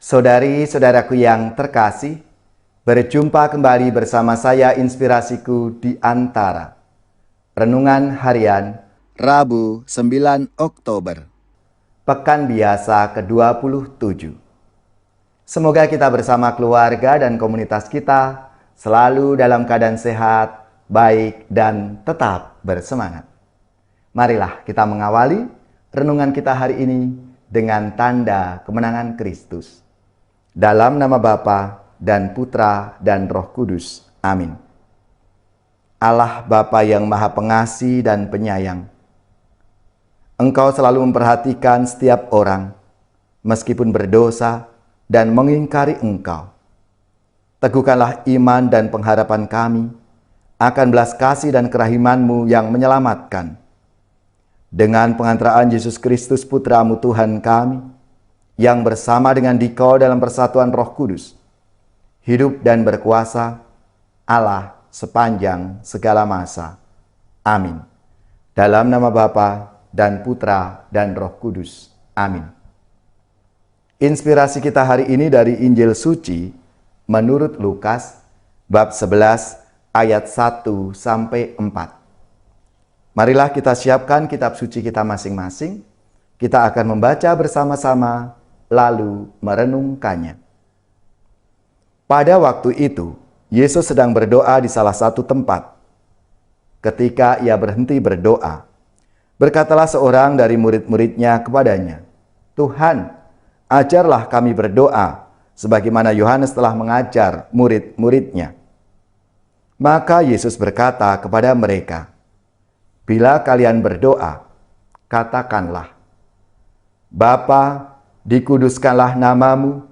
Saudari-saudaraku yang terkasih, berjumpa kembali bersama saya Inspirasiku di Antara. Renungan Harian Rabu 9 Oktober, Pekan Biasa ke-27. Semoga kita bersama keluarga dan komunitas kita selalu dalam keadaan sehat, baik, dan tetap bersemangat. Marilah kita mengawali renungan kita hari ini dengan tanda kemenangan Kristus. Dalam nama Bapa dan Putra dan Roh Kudus. Amin. Allah Bapa yang Maha Pengasih dan Penyayang, Engkau selalu memperhatikan setiap orang, meskipun berdosa dan mengingkari Engkau. Teguhkanlah iman dan pengharapan kami akan belas kasih dan kerahiman-Mu yang menyelamatkan. Dengan pengantaraan Yesus Kristus Putra-Mu Tuhan kami, yang bersama dengan Dikau dalam persatuan Roh Kudus, hidup dan berkuasa Allah sepanjang segala masa. Amin. Dalam nama Bapa dan Putra dan Roh Kudus. Amin. Inspirasi kita hari ini dari Injil Suci menurut Lukas bab 11 ayat 1 sampai 4. Marilah kita siapkan kitab suci kita masing-masing. Kita akan membaca bersama-sama, lalu merenungkannya. Pada waktu itu, Yesus sedang berdoa di salah satu tempat. Ketika ia berhenti berdoa, berkatalah seorang dari murid-muridnya kepadanya, "Tuhan, ajarlah kami berdoa, sebagaimana Yohanes telah mengajar murid-muridnya." Maka Yesus berkata kepada mereka, "Bila kalian berdoa, katakanlah, Bapa, dikuduskanlah namamu,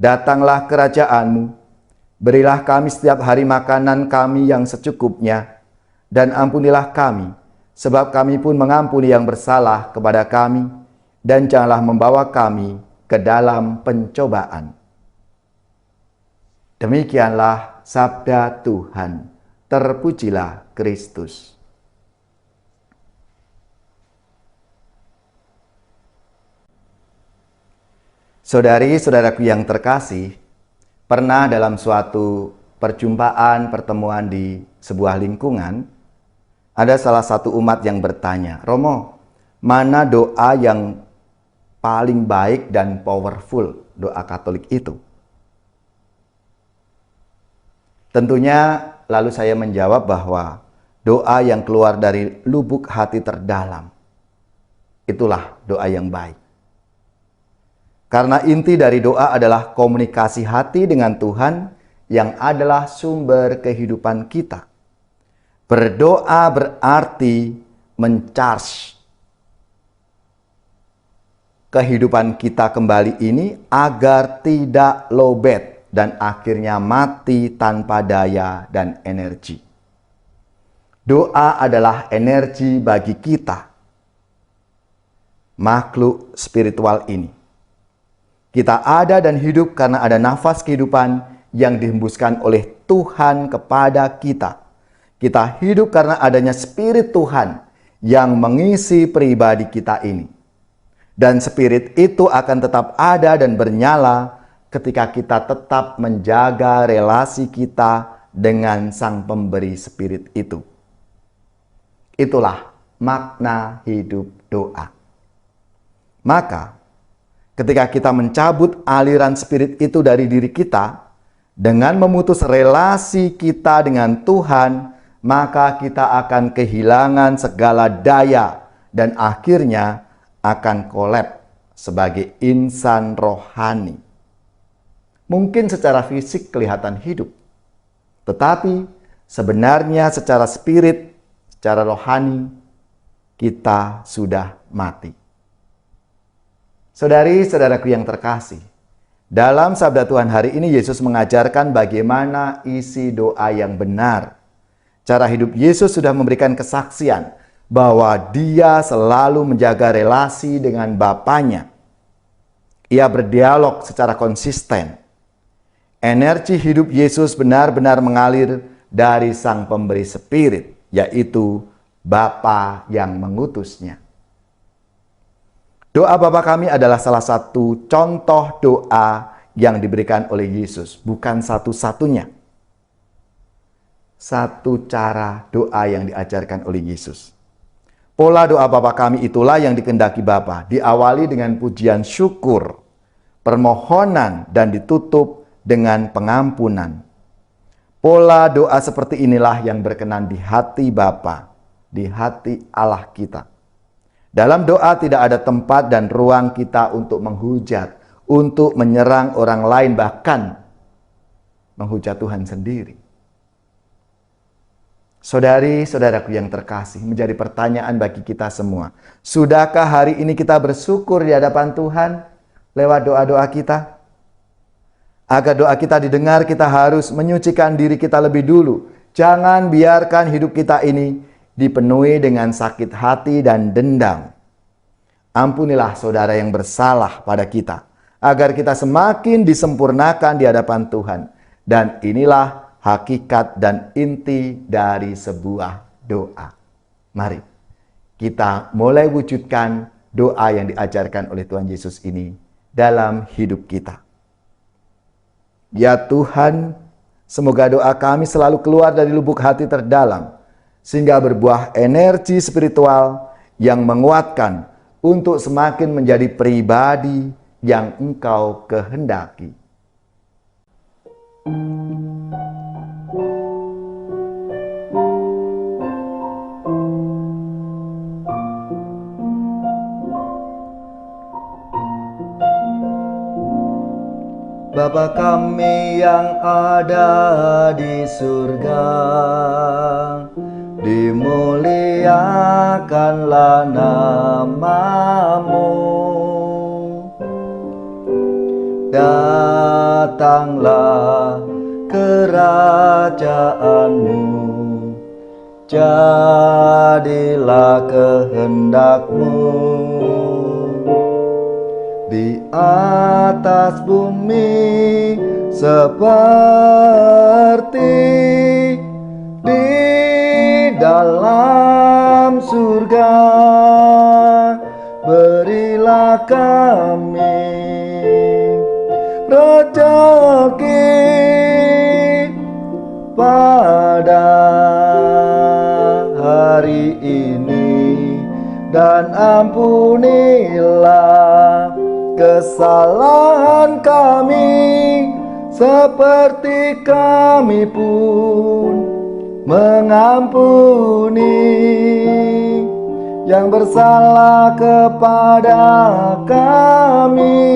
datanglah kerajaan-Mu, berilah kami setiap hari makanan kami yang secukupnya, dan ampunilah kami, sebab kami pun mengampuni yang bersalah kepada kami, dan janganlah membawa kami ke dalam pencobaan." Demikianlah sabda Tuhan. Terpujilah Kristus. Saudari-saudaraku yang terkasih, pernah dalam suatu pertemuan di sebuah lingkungan, ada salah satu umat yang bertanya, "Romo, mana doa yang paling baik dan powerful doa Katolik itu?" Tentunya lalu saya menjawab bahwa doa yang keluar dari lubuk hati terdalam, itulah doa yang baik. Karena inti dari doa adalah komunikasi hati dengan Tuhan yang adalah sumber kehidupan kita. Berdoa berarti mencharge kehidupan kita kembali ini agar tidak lowbat dan akhirnya mati tanpa daya dan energi. Doa adalah energi bagi kita, makhluk spiritual ini. Kita ada dan hidup karena ada nafas kehidupan yang dihembuskan oleh Tuhan kepada kita. Kita hidup karena adanya Spirit Tuhan yang mengisi pribadi kita ini. Dan Spirit itu akan tetap ada dan bernyala ketika kita tetap menjaga relasi kita dengan Sang Pemberi Spirit itu. Itulah makna hidup doa. Maka, ketika kita mencabut aliran spirit itu dari diri kita, dengan memutus relasi kita dengan Tuhan, maka kita akan kehilangan segala daya dan akhirnya akan kolap sebagai insan rohani. Mungkin secara fisik kelihatan hidup, tetapi sebenarnya secara spirit, secara rohani, kita sudah mati. Saudari-saudaraku yang terkasih, dalam sabda Tuhan hari ini Yesus mengajarkan bagaimana isi doa yang benar. Cara hidup Yesus sudah memberikan kesaksian bahwa Dia selalu menjaga relasi dengan Bapanya. Ia berdialog secara konsisten. Energi hidup Yesus benar-benar mengalir dari Sang Pemberi Spirit, yaitu Bapa yang mengutusnya. Doa Bapa kami adalah salah satu contoh doa yang diberikan oleh Yesus, bukan satu-satunya. Satu cara doa yang diajarkan oleh Yesus. Pola doa Bapa kami itulah yang dikehendaki Bapa, diawali dengan pujian syukur, permohonan, dan ditutup dengan pengampunan. Pola doa seperti inilah yang berkenan di hati Bapa, di hati Allah kita. Dalam doa tidak ada tempat dan ruang kita untuk menghujat, untuk menyerang orang lain, bahkan menghujat Tuhan sendiri. Saudari-saudaraku yang terkasih, menjadi pertanyaan bagi kita semua. Sudahkah hari ini kita bersyukur di hadapan Tuhan lewat doa-doa kita? Agar doa kita didengar, kita harus menyucikan diri kita lebih dulu. Jangan biarkan hidup kita ini dipenuhi dengan sakit hati dan dendam. Ampunilah saudara yang bersalah pada kita, agar kita semakin disempurnakan di hadapan Tuhan. Dan inilah hakikat dan inti dari sebuah doa. Mari kita mulai wujudkan doa yang diajarkan oleh Tuhan Yesus ini dalam hidup kita. Ya Tuhan, semoga doa kami selalu keluar dari lubuk hati terdalam, sehingga berbuah energi spiritual yang menguatkan untuk semakin menjadi pribadi yang Engkau kehendaki. Bapa kami yang ada di surga, dimuliakanlah nama-Mu. Datanglah kerajaan-Mu, jadilah kehendak-Mu di atas bumi seperti di dalam surga. Berilah kami rezeki pada hari ini, dan ampunilah kesalahan kami seperti kami pun mengampuni yang bersalah kepada kami.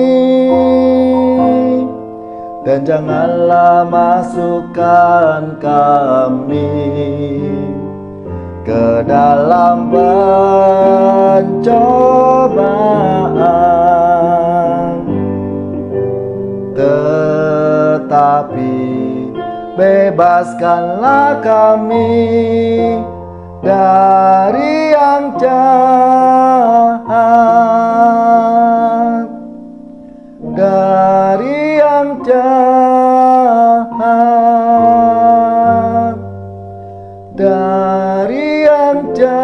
Dan janganlah masukkan kami ke dalam pencobaan, tetapi bebaskanlah kami dari yang jahat, dari yang jahat, dari yang jahat.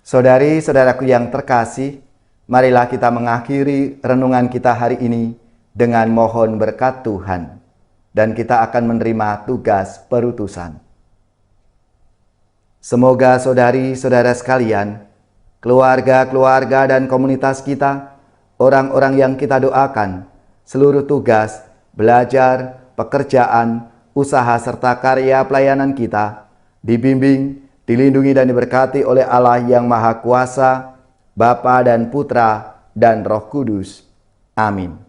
Saudari-saudaraku yang terkasih, marilah kita mengakhiri renungan kita hari ini dengan mohon berkat Tuhan, dan kita akan menerima tugas perutusan. Semoga saudari-saudara sekalian, keluarga-keluarga dan komunitas kita, orang-orang yang kita doakan, seluruh tugas, belajar, pekerjaan, usaha serta karya pelayanan kita, dibimbing, dilindungi dan diberkati oleh Allah yang Maha Kuasa, Bapa dan Putra dan Roh Kudus. Amin.